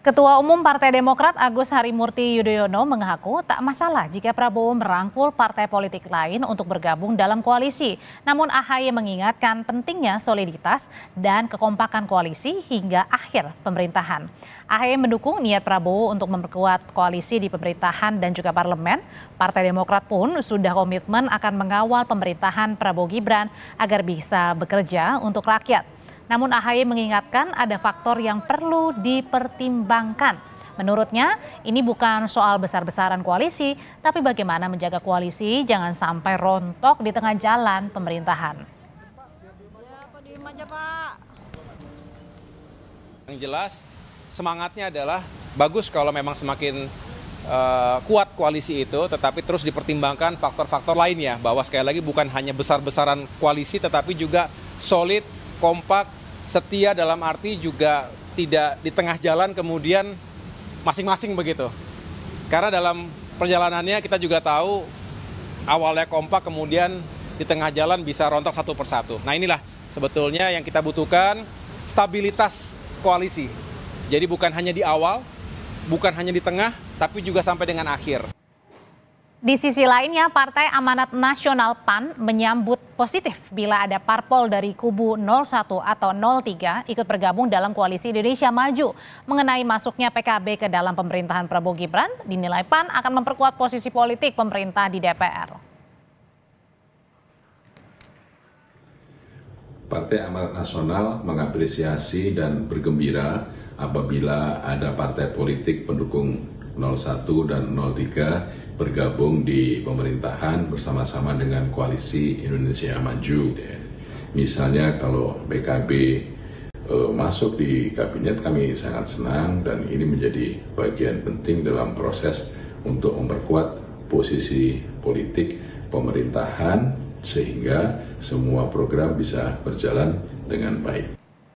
Ketua Umum Partai Demokrat Agus Harimurti Yudhoyono mengaku tak masalah jika Prabowo merangkul partai politik lain untuk bergabung dalam koalisi. Namun AHY mengingatkan pentingnya soliditas dan kekompakan koalisi hingga akhir pemerintahan. AHY mendukung niat Prabowo untuk memperkuat koalisi di pemerintahan dan juga parlemen. Partai Demokrat pun sudah komitmen akan mengawal pemerintahan Prabowo Gibran agar bisa bekerja untuk rakyat. Namun AHY mengingatkan ada faktor yang perlu dipertimbangkan. Menurutnya, ini bukan soal besar-besaran koalisi, tapi bagaimana menjaga koalisi jangan sampai rontok di tengah jalan pemerintahan. Yang jelas, semangatnya adalah bagus kalau memang semakin kuat koalisi itu, tetapi terus dipertimbangkan faktor-faktor lainnya. Bahwa sekali lagi bukan hanya besar-besaran koalisi, tetapi juga solid, kompak, setia dalam arti juga tidak di tengah jalan kemudian masing-masing begitu. Karena dalam perjalanannya kita juga tahu awalnya kompak kemudian di tengah jalan bisa rontok satu persatu. Nah inilah sebetulnya yang kita butuhkan, stabilitas koalisi. Jadi bukan hanya di awal, bukan hanya di tengah, tapi juga sampai dengan akhir. Di sisi lainnya, Partai Amanat Nasional PAN menyambut positif bila ada parpol dari kubu 01 atau 03 ikut bergabung dalam koalisi Indonesia Maju. Mengenai masuknya PKB ke dalam pemerintahan Prabowo Gibran, dinilai PAN akan memperkuat posisi politik pemerintah di DPR. Partai Amanat Nasional mengapresiasi dan bergembira apabila ada partai politik pendukung 01 dan 03 bergabung di pemerintahan bersama-sama dengan Koalisi Indonesia Maju. Misalnya kalau PKB masuk di kabinet, kami sangat senang dan ini menjadi bagian penting dalam proses untuk memperkuat posisi politik pemerintahan sehingga semua program bisa berjalan dengan baik.